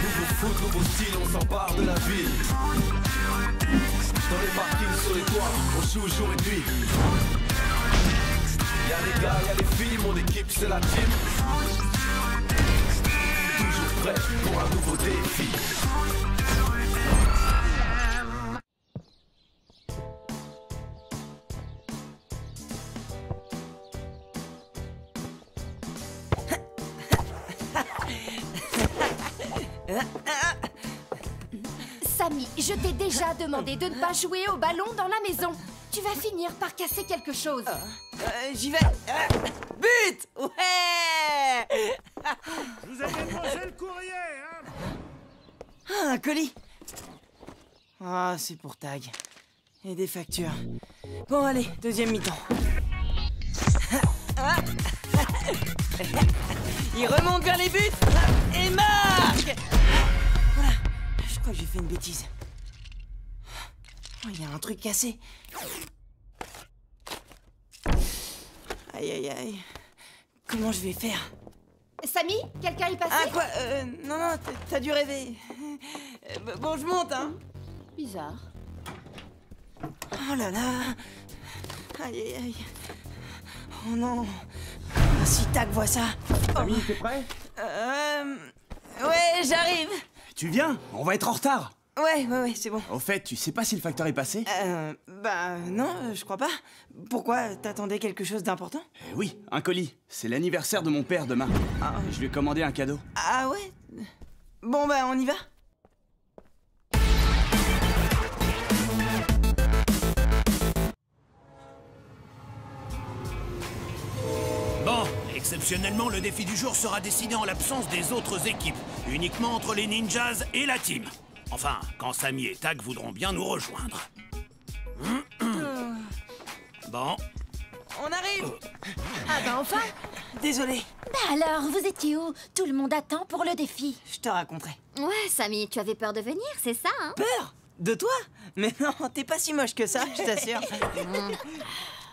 Nouveau foot, nouveau style, on s'empare de la ville. Dans les parkings, sur les toits, on joue jour et nuit. Y'a les gars, y'a les filles, mon équipe c'est la team. Toujours prêt pour un nouveau défi. Samy, je t'ai déjà demandé de ne pas jouer au ballon dans la maison. Tu vas finir par casser quelque chose. J'y vais. But! Ouais! Je vous ai déposé le courrier, hein? Ah, un colis. Ah, c'est pour Tag. Et des factures. Bon, allez, deuxième mi-temps. Il remonte vers les buts et marque! Voilà, je crois que j'ai fait une bêtise. Oh, il y a un truc cassé. Aïe, aïe, aïe. Comment je vais faire? Samy, quelqu'un est passé? Ah, quoi? Non, non, t'as dû rêver. Bon, je monte, hein. Bizarre. Oh là là. Aïe, aïe, aïe. Oh non. Ah, si Tag voit ça. Samy, t'es prêt? Ouais, j'arrive. Tu viens? On va être en retard. Ouais, c'est bon. Au fait, tu sais pas si le facteur est passé? Bah non, je crois pas. Pourquoi? T'attendais quelque chose d'important? Oui, un colis. C'est l'anniversaire de mon père demain. Je lui ai commandé un cadeau. Ah ouais? Bon bah on y va. Bon, exceptionnellement, le défi du jour sera décidé en l'absence des autres équipes, uniquement entre les ninjas et la team. Enfin, quand Samy et Tag voudront bien nous rejoindre. Bon. On arrive. Ah bah enfin. Désolé, Bah alors, vous étiez où? Tout le monde attend pour le défi. je te raconterai. Ouais, Samy, tu avais peur de venir, c'est ça, hein? Peur? De toi? Mais non, t'es pas si moche que ça, je t'assure.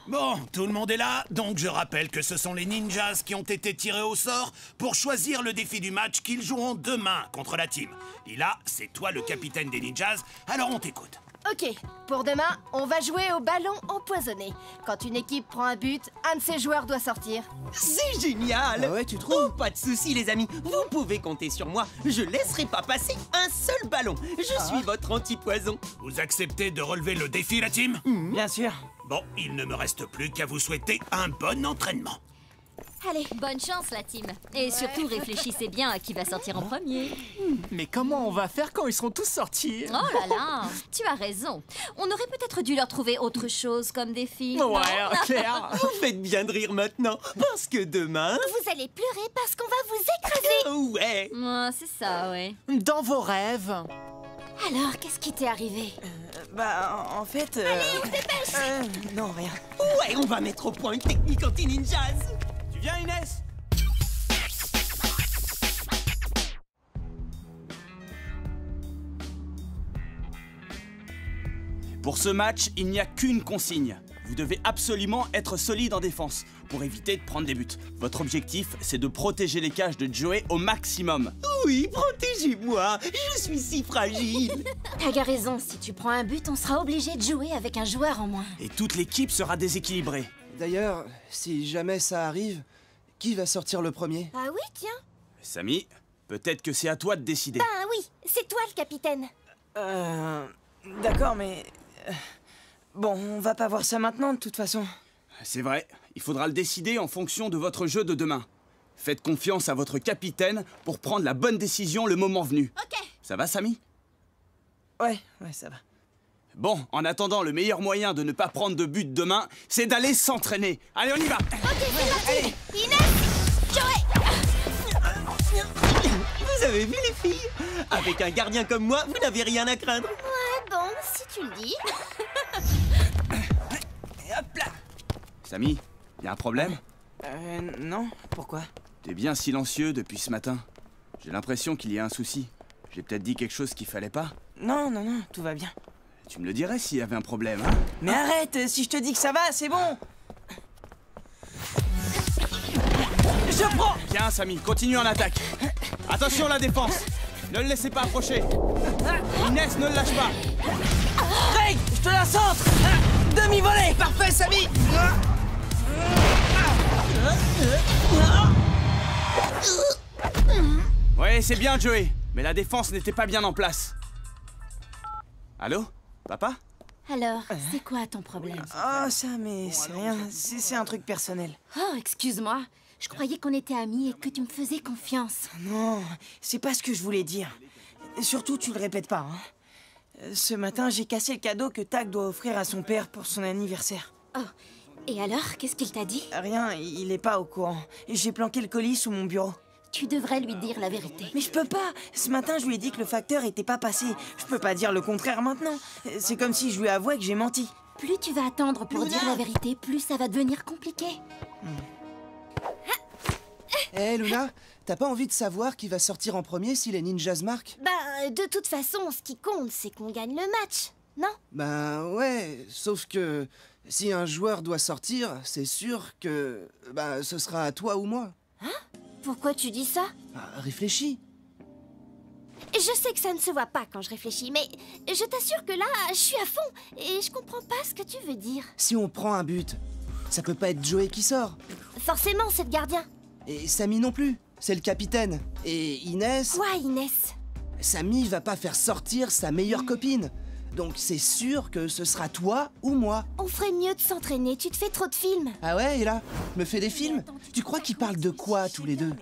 Bon, tout le monde est là, donc je rappelle que ce sont les ninjas qui ont été tirés au sort pour choisir le défi du match qu'ils joueront demain contre la team. Lila, c'est toi le capitaine des ninjas, alors on t'écoute. Ok, pour demain, on va jouer au ballon empoisonné. Quand une équipe prend un but, un de ses joueurs doit sortir. C'est génial! Ah ouais, tu trouves? Oh, pas de soucis, les amis. Vous pouvez compter sur moi. Je laisserai pas passer un seul ballon. Je suis votre anti-poison. Vous acceptez de relever le défi, la team? Bien sûr. Bon, il ne me reste plus qu'à vous souhaiter un bon entraînement. Allez, bonne chance, la team. Et surtout, réfléchissez bien à qui va sortir en premier. Mais comment on va faire quand ils seront tous sortis? Oh là là, tu as raison. On aurait peut-être dû leur trouver autre chose comme défi. Ouais, clair. Vous faites bien de rire maintenant, parce que demain... Vous allez pleurer parce qu'on va vous écraser. Ouais. Ouais, c'est ça, ouais. Dans vos rêves. Alors, qu'est-ce qui t'est arrivé? Bah en fait... Allez, on dépêche. Non, rien. Ouais, on va mettre au point une technique anti-ninjas. Tu viens, Inès? Pour ce match, il n'y a qu'une consigne. Vous devez absolument être solide en défense pour éviter de prendre des buts. Votre objectif, c'est de protéger les cages de Joey au maximum. Oui, protégez-moi. Je suis si fragile. Tag a raison, si tu prends un but, on sera obligé de jouer avec un joueur en moins. Et toute l'équipe sera déséquilibrée. D'ailleurs, si jamais ça arrive, qui va sortir le premier? Ah oui, tiens. Samy, peut-être que c'est à toi de décider. Ah oui, c'est toi le capitaine. D'accord, mais... Bon, on va pas voir ça maintenant, de toute façon. C'est vrai, il faudra le décider en fonction de votre jeu de demain. Faites confiance à votre capitaine pour prendre la bonne décision le moment venu. Ok. Ça va, Samy? Ouais, ça va. Bon, en attendant, le meilleur moyen de ne pas prendre de but demain, c'est d'aller s'entraîner. Allez, on y va! Ok, c'est parti. Inès, Joey. Vous avez vu, les filles? Avec un gardien comme moi, vous n'avez rien à craindre. Ouais, bon, si tu le dis. Hop là. Samy, y a un problème? Non, pourquoi? T'es bien silencieux depuis ce matin. J'ai l'impression qu'il y a un souci. J'ai peut-être dit quelque chose qu'il fallait pas. Non, tout va bien. Tu me le dirais s'il y avait un problème, hein? Mais arrête, si je te dis que ça va, c'est bon. je prends. Bien, Samy, continue en attaque. Attention la défense. Ne le laissez pas approcher. Inès, ne le lâche pas. Greg, je te la centre. Demi-volée. Parfait, Samy. Ouais, c'est bien, Joey. Mais la défense n'était pas bien en place. Allô? Papa? Alors, c'est quoi ton problème? Oh, ça, mais c'est rien. C'est un truc personnel. Oh, excuse-moi. Je croyais qu'on était amis et que tu me faisais confiance. Non, c'est pas ce que je voulais dire. Surtout, tu le répètes pas, hein. Ce matin, j'ai cassé le cadeau que Tag doit offrir à son père pour son anniversaire. Oh, et alors, qu'est-ce qu'il t'a dit? Rien, il est pas au courant. J'ai planqué le colis sous mon bureau. Tu devrais lui dire la vérité. Mais je peux pas. Ce matin, je lui ai dit que le facteur était pas passé. Je peux pas dire le contraire maintenant. C'est comme si je lui avouais que j'ai menti. Plus tu vas attendre pour dire la vérité, plus ça va devenir compliqué. Hé, Luna, t'as pas envie de savoir qui va sortir en premier si les ninjas marquent? Bah, de toute façon, ce qui compte, c'est qu'on gagne le match, non? Ben ouais, sauf que si un joueur doit sortir, c'est sûr que ce sera à toi ou moi. Hein? Pourquoi tu dis ça? Réfléchis. Je sais que ça ne se voit pas quand je réfléchis, mais je t'assure que là, je suis à fond et je comprends pas ce que tu veux dire. Si on prend un but, ça peut pas être Joey qui sort. Forcément, c'est le gardien. Et Samy non plus, c'est le capitaine. Et Inès... Quoi, Inès? Samy va pas faire sortir sa meilleure copine. Donc c'est sûr que ce sera toi ou moi. On ferait mieux de s'entraîner, tu te fais trop de films. Ah ouais, et là, me fais des films? Tu crois qu'ils parlent de quoi tous les deux?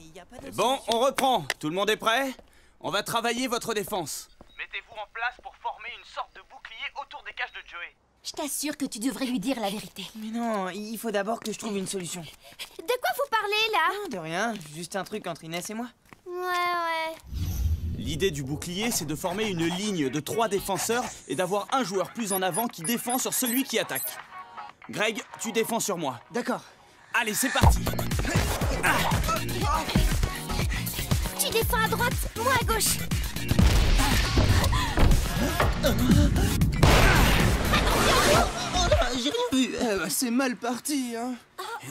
Bon, on reprend. Tout le monde est prêt? On va travailler votre défense. Mettez-vous en place pour former une sorte de bouclier autour des cages de Joey. Je t'assure que tu devrais lui dire la vérité. Mais non, il faut d'abord que je trouve une solution. De quoi vous parlez, là? Non, de rien, juste un truc entre Inès et moi. Ouais. L'idée du bouclier, c'est de former une ligne de 3 défenseurs et d'avoir un joueur plus en avant qui défend sur celui qui attaque. Greg, tu défends sur moi. D'accord. Allez, c'est parti. Tu défends à droite, moi à gauche. J'ai rien vu. C'est mal parti, hein.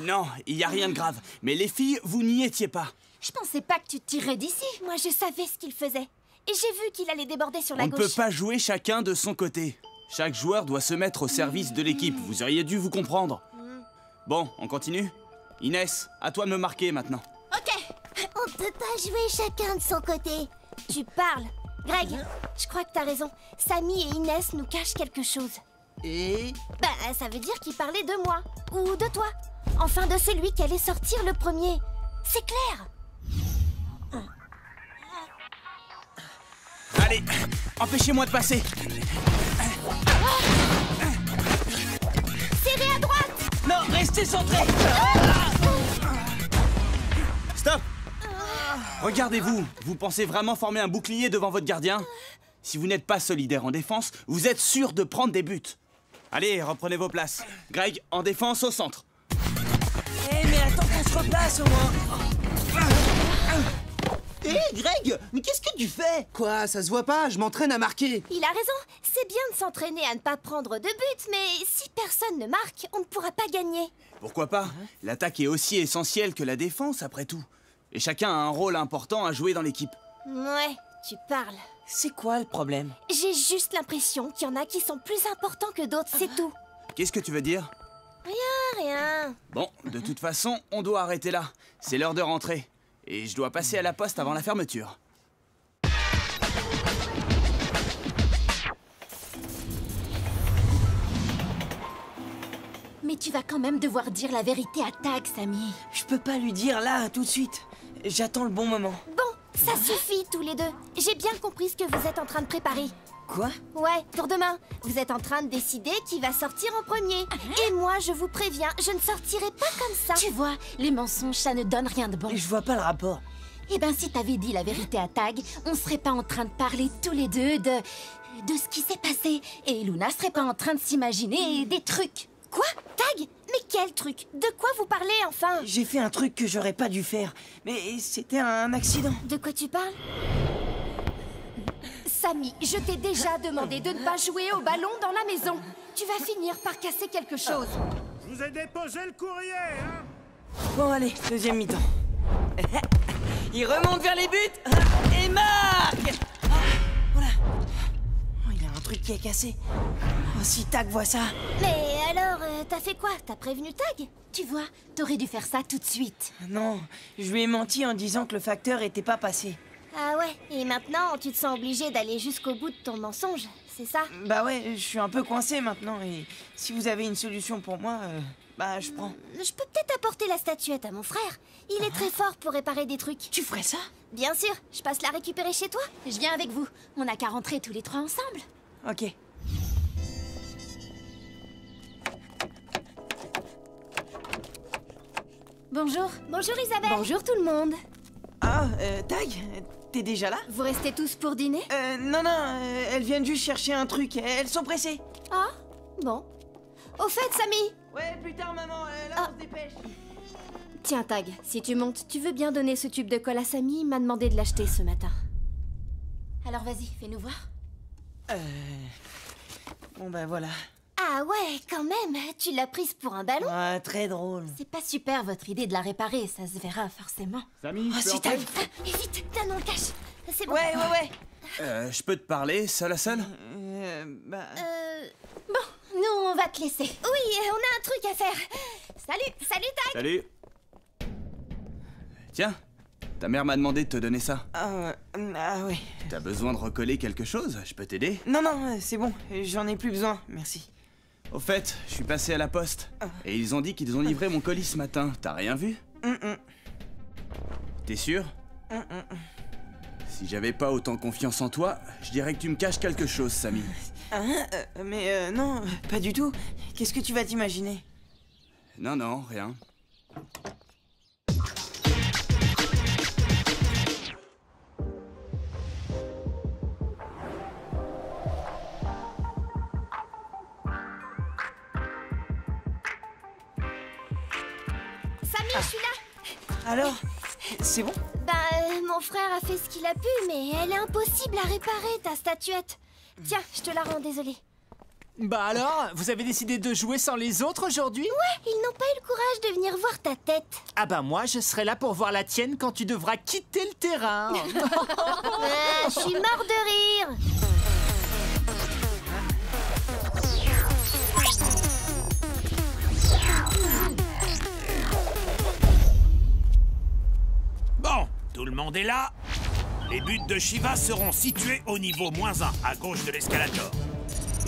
Non, il n'y a rien de grave. Mais les filles, vous n'y étiez pas. Je pensais pas que tu te tirerais d'ici. Moi, je savais ce qu'il faisait. Et j'ai vu qu'il allait déborder sur la On ne gauche. peut pas jouer chacun de son côté. Chaque joueur doit se mettre au service de l'équipe. Vous auriez dû vous comprendre. Bon, on continue. Inès, à toi de me marquer maintenant. Ok. On peut pas jouer chacun de son côté. Tu parles. Greg, je crois que t'as raison. Samy et Inès nous cachent quelque chose. Et... Bah, ça veut dire qu'ils parlaient de moi. Ou de toi. Enfin, de celui qui allait sortir le premier. C'est clair. Allez, empêchez-moi de passer. Serrez à droite. Non, restez centrés. Stop! Regardez-vous, vous pensez vraiment former un bouclier devant votre gardien? Si vous n'êtes pas solidaire en défense, vous êtes sûr de prendre des buts. Allez, reprenez vos places. Greg, en défense au centre. Eh, mais attends qu'on se replace au moins. Hé, Greg, mais qu'est-ce que tu fais? Quoi, ça se voit pas? Je m'entraîne à marquer. Il a raison. C'est bien de s'entraîner à ne pas prendre de but, mais si personne ne marque, on ne pourra pas gagner. Pourquoi pas? L'attaque est aussi essentielle que la défense, après tout. Et chacun a un rôle important à jouer dans l'équipe. Ouais, tu parles. C'est quoi le problème? J'ai juste l'impression qu'il y en a qui sont plus importants que d'autres, c'est tout. Qu'est-ce que tu veux dire? Rien. Bon, de toute façon, on doit arrêter là. C'est l'heure de rentrer. Et je dois passer à la poste avant la fermeture. Mais tu vas quand même devoir dire la vérité à Tag, Samy. Je peux pas lui dire là, tout de suite. J'attends le bon moment. Bon, ça suffit tous les deux. J'ai bien compris ce que vous êtes en train de préparer. Quoi? Ouais, pour demain. Vous êtes en train de décider qui va sortir en premier. Et moi, je vous préviens, je ne sortirai pas comme ça. Tu vois, les mensonges, ça ne donne rien de bon. Je vois pas le rapport. Eh ben, si t'avais dit la vérité à Tag, on serait pas en train de parler tous les deux de ce qui s'est passé. Et Luna serait pas en train de s'imaginer des trucs. Quoi? Tag? Mais quel truc? De quoi vous parlez, enfin? J'ai fait un truc que j'aurais pas dû faire. Mais c'était un accident. De quoi tu parles? Samy, je t'ai déjà demandé de ne pas jouer au ballon dans la maison. Tu vas finir par casser quelque chose. Je vous ai déposé le courrier, hein? Bon, allez, deuxième mi-temps. Il remonte vers les buts et marque. Voilà. Oh, il y a un truc qui est cassé. Oh, si Tag voit ça. Mais alors, t'as fait quoi? T'as prévenu Tag? Tu vois, t'aurais dû faire ça tout de suite. Non, je lui ai menti en disant que le facteur était pas passé. Ah ouais, et maintenant tu te sens obligé d'aller jusqu'au bout de ton mensonge, c'est ça? Bah ouais, je suis un peu coincé maintenant et si vous avez une solution pour moi, bah je prends. Je peux peut-être apporter la statuette à mon frère. Il est très fort pour réparer des trucs. Tu ferais ça? Bien sûr, je passe la récupérer chez toi. Je viens avec vous. On n'a qu'à rentrer tous les trois ensemble. Ok. Bonjour. Bonjour Isabelle. Bonjour tout le monde. Ah, Tag, t'es déjà là? Vous restez tous pour dîner? Non, elles viennent juste chercher un truc, elles sont pressées. Ah, bon. Au fait, Samy. Ouais, plus tard maman, là on se dépêche. Tiens Tag, si tu montes, tu veux bien donner ce tube de colle à Samy? Il m'a demandé de l'acheter ce matin. Alors vas-y, fais-nous voir. Bon bah voilà. Ah ouais, quand même, tu l'as prise pour un ballon? Ah, très drôle. C'est pas super votre idée de la réparer, ça se verra forcément. Samy, Ah, si Tag. Et vite, donne-le cache. C'est bon. Ouais. je peux te parler, seul à seul? Bon, nous on va te laisser. Oui, on a un truc à faire. Salut Tag. Salut. Tiens, ta mère m'a demandé de te donner ça. Ah ouais. T'as besoin de recoller quelque chose? Je peux t'aider? Non, c'est bon, j'en ai plus besoin, merci. Au fait, je suis passé à la poste. Et ils ont dit qu'ils ont livré mon colis ce matin. T'as rien vu? T'es sûr? Si j'avais pas autant confiance en toi, je dirais que tu me caches quelque chose, Samy. Mais non, pas du tout. Qu'est-ce que tu vas t'imaginer? Non, rien. Samy, je suis là. Alors, c'est bon? Mon frère a fait ce qu'il a pu, mais elle est impossible à réparer, ta statuette. Tiens, je te la rends, désolée. Bah alors, vous avez décidé de jouer sans les autres aujourd'hui? Ouais, ils n'ont pas eu le courage de venir voir ta tête. Ah bah moi, je serai là pour voir la tienne quand tu devras quitter le terrain. Je suis mort de rire. Bon, tout le monde est là. Les buts de Shiva seront situés au niveau -1, à gauche de l'escalator.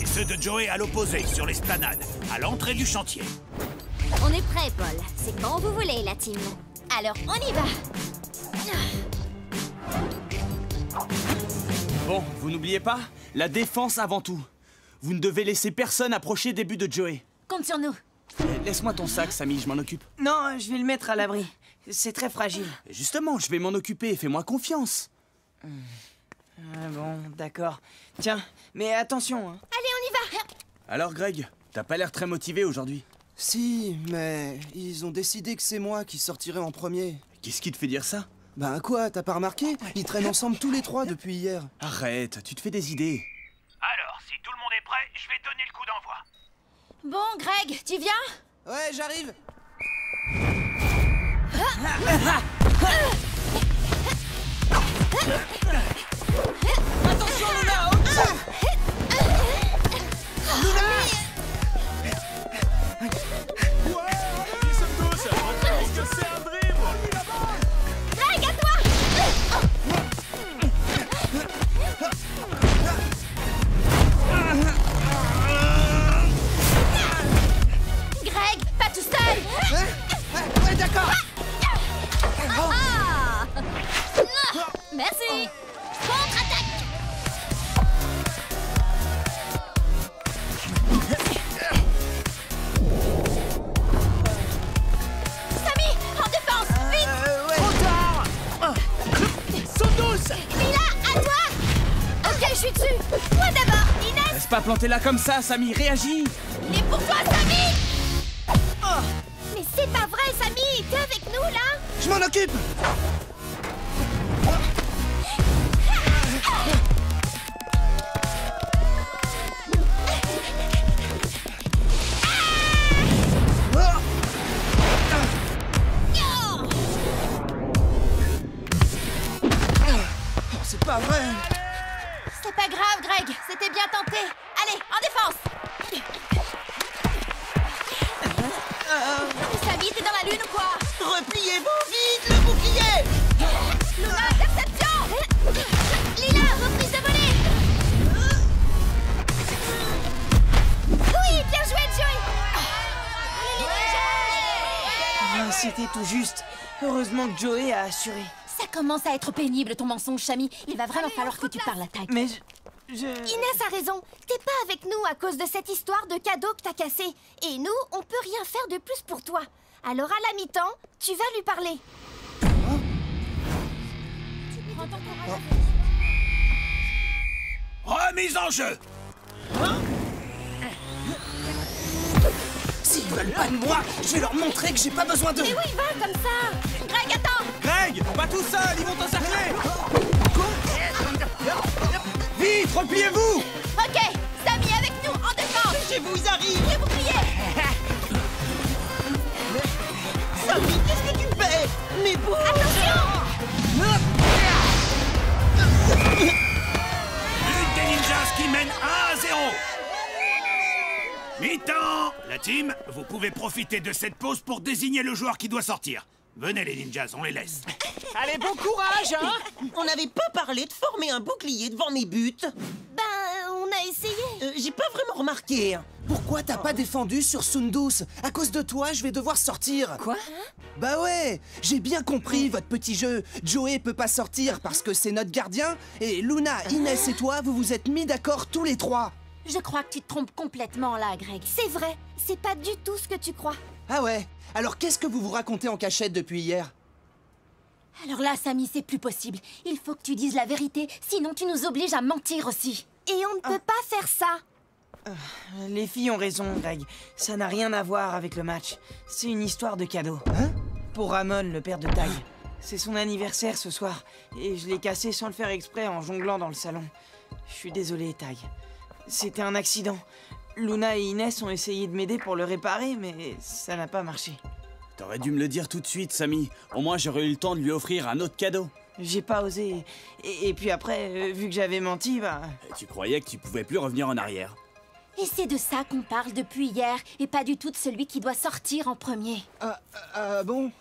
Et ceux de Joey à l'opposé, sur l'esplanade, à l'entrée du chantier. On est prêt, Paul. C'est quand vous voulez, la team. Alors, on y va. Bon, vous n'oubliez pas, la défense avant tout. Vous ne devez laisser personne approcher des buts de Joey. Compte sur nous. Laisse-moi ton sac, Samy, je m'en occupe. Non, je vais le mettre à l'abri. C'est très fragile. Justement, je vais m'en occuper, fais-moi confiance. Ah bon, d'accord. Tiens, mais attention, hein. Allez, on y va. Alors Greg, t'as pas l'air très motivé aujourd'hui. Si, mais ils ont décidé que c'est moi qui sortirai en premier. Qu'est-ce qui te fait dire ça? Ben quoi, t'as pas remarqué? Ils traînent ensemble tous les trois depuis hier. Arrête, tu te fais des idées. Alors, si tout le monde est prêt, je vais donner le coup d'envoi. Bon, Greg, tu viens? Ouais, j'arrive. Attention, Luna! Greg, à toi. Greg, pas tout seul. Ouais, d'accord. Merci. Contre-attaque. Samy, en défense, vite. Saute douce. Mila, à toi. Ok, je suis dessus. Toi d'abord, Inès. Laisse pas planter là comme ça, Samy, réagis. Il est pour toi, Samy. Mais c'est pas vrai, Samy. T'es avec nous, là. Je m'en occupe. c'était tout juste. Heureusement que Joey a assuré. Ça commence à être pénible ton mensonge, Chami. Il va vraiment falloir que tu parles à Tag. Mais je... Inès a raison. T'es pas avec nous à cause de cette histoire de cadeau que t'as cassé. Et nous, on peut rien faire de plus pour toi. Alors à la mi-temps, tu vas lui parler. Remise en jeu. S'ils veulent pas de moi, je vais leur montrer que j'ai pas besoin d'eux. Mais oui, va comme ça. Greg, attends. Greg, pas tout seul, ils vont t'encercler. Vite, repliez-vous. Ok, Samy avec nous, en défense. Je vous arrive. Les boucliers. Samy, qu'est-ce que tu fais? Mais bon. Attention. But des ninjas qui mène 1-0. Mi-temps. La team, vous pouvez profiter de cette pause pour désigner le joueur qui doit sortir. Venez les ninjas, on les laisse. Allez, bon courage, hein. On n'avait pas parlé de former un bouclier devant mes buts. Ben, on a essayé. J'ai pas vraiment remarqué. Pourquoi t'as pas défendu sur Sundus? À cause de toi, je vais devoir sortir. Quoi? Bah ouais, j'ai bien compris votre petit jeu. Joey peut pas sortir parce que c'est notre gardien. Et Luna, Inès et toi, vous vous êtes mis d'accord tous les trois. Je crois que tu te trompes complètement là, Greg. C'est vrai, c'est pas du tout ce que tu crois. Ah ouais? Alors qu'est-ce que vous vous racontez en cachette depuis hier? Alors là, Samy, c'est plus possible. Il faut que tu dises la vérité, sinon tu nous obliges à mentir aussi. Et on ne peut pas faire ça. Les filles ont raison, Greg. Ça n'a rien à voir avec le match. C'est une histoire de cadeau. Hein? Pour Ramon, le père de Tag. C'est son anniversaire ce soir. Et je l'ai cassé sans le faire exprès en jonglant dans le salon. Je suis désolé, Tag. C'était un accident. Luna et Inès ont essayé de m'aider pour le réparer, mais ça n'a pas marché. T'aurais dû me le dire tout de suite, Samy. Au moins, j'aurais eu le temps de lui offrir un autre cadeau. J'ai pas osé. Et puis après, vu que j'avais menti, bah... Et tu croyais que tu pouvais plus revenir en arrière. Et c'est de ça qu'on parle depuis hier, et pas du tout de celui qui doit sortir en premier. Bon?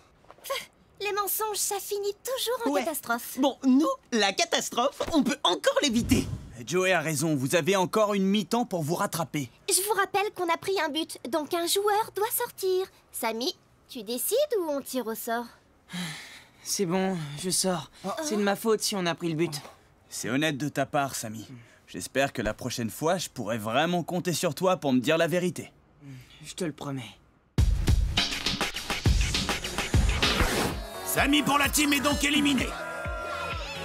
Les mensonges, ça finit toujours en catastrophe. Bon, nous, la catastrophe, on peut encore l'éviter. Joey a raison, vous avez encore une mi-temps pour vous rattraper. Je vous rappelle qu'on a pris un but, donc un joueur doit sortir. Samy, tu décides ou on tire au sort? C'est bon, je sors. C'est de ma faute si on a pris le but. C'est honnête de ta part, Samy. J'espère que la prochaine fois, je pourrai vraiment compter sur toi pour me dire la vérité. Je te le promets. Samy pour la team est donc éliminé.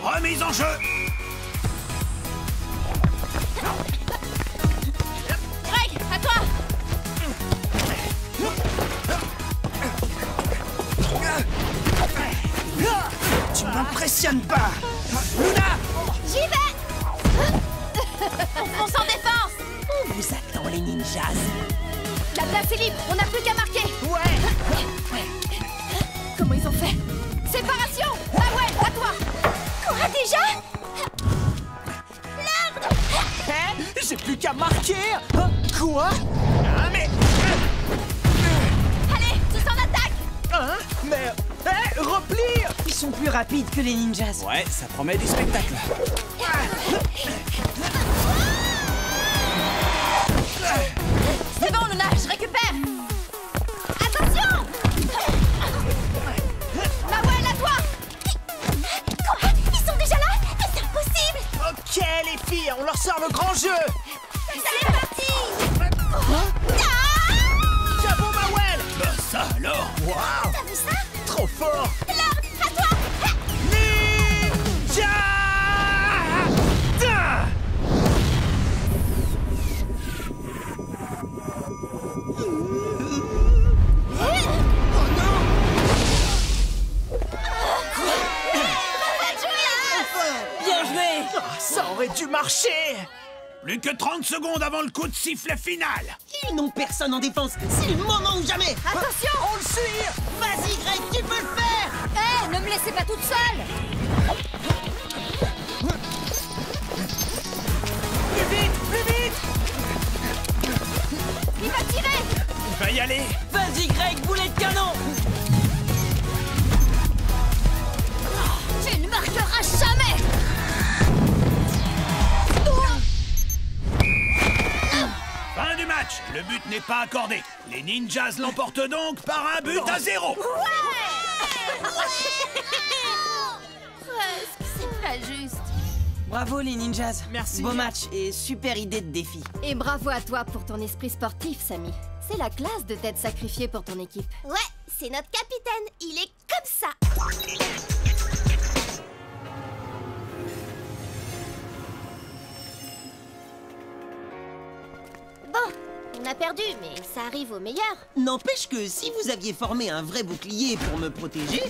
Remise en jeu. Greg, à toi. Tu m'impressionnes pas! Luna! J'y vais. On fonce en défense. On vous attend, les ninjas. La place est libre, on n'a plus qu'à marquer. Ouais. Comment ils ont fait? Séparation. Ah ouais, à toi. Quoi déjà? Hein? J'ai plus qu'à marquer. Hein? Quoi? Ah, mais... Allez, tous en attaque. Hein? Mais... Hé, repli! Ils sont plus rapides que les ninjas. Ouais, ça promet du spectacle. C'est bon, Luna, je récupère. Attention. Mawel, à toi. Quoi? Ils sont déjà là? Mais c'est impossible. Ok, les filles, on leur sort le grand jeu. C'est parti. Chapeau, Mawel! Ça alors. Waouh! T'as vu ça? Trop fort! Lord, à toi. Ninja! Bien joué! Ça aurait dû marcher! Plus que 30 secondes avant le coup de sifflet final. Ils n'ont personne en défense. C'est le moment ou jamais. Attention. On le suit! Vas-y, Greg, tu peux le faire. Hé, ne me laissez pas toute seule. Plus vite! Plus vite! Il va tirer. Il va y aller. Vas-y, Greg, boulet de canon. Tu ne marqueras jamais. Fin du match. Le but n'est n'est pas accordé. Les ninjas l'emportent donc par un but à 0. C'est pas juste. Bravo les ninjas. Merci. Beau match et super idée de défi. Et bravo à toi pour ton esprit sportif, Samy. C'est la classe de t'être sacrifié pour ton équipe. Ouais, c'est notre capitaine. Il est comme ça. Bon, on a perdu, mais ça arrive aux meilleurs. N'empêche que si vous aviez formé un vrai bouclier pour me protéger,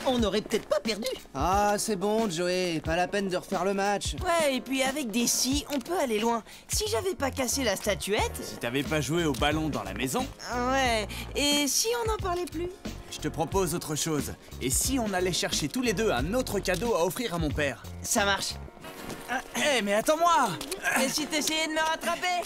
on n'aurait peut-être pas perdu. Ah, c'est bon, Joey, pas la peine de refaire le match. Ouais, et puis avec des si, on peut aller loin. Si j'avais pas cassé la statuette... Si t'avais pas joué au ballon dans la maison, Ouais, et si on n'en parlait plus? je te propose autre chose. Et si on allait chercher tous les deux un autre cadeau à offrir à mon père? Ça marche. Eh, mais attends-moi! Et si t'essayais de me rattraper?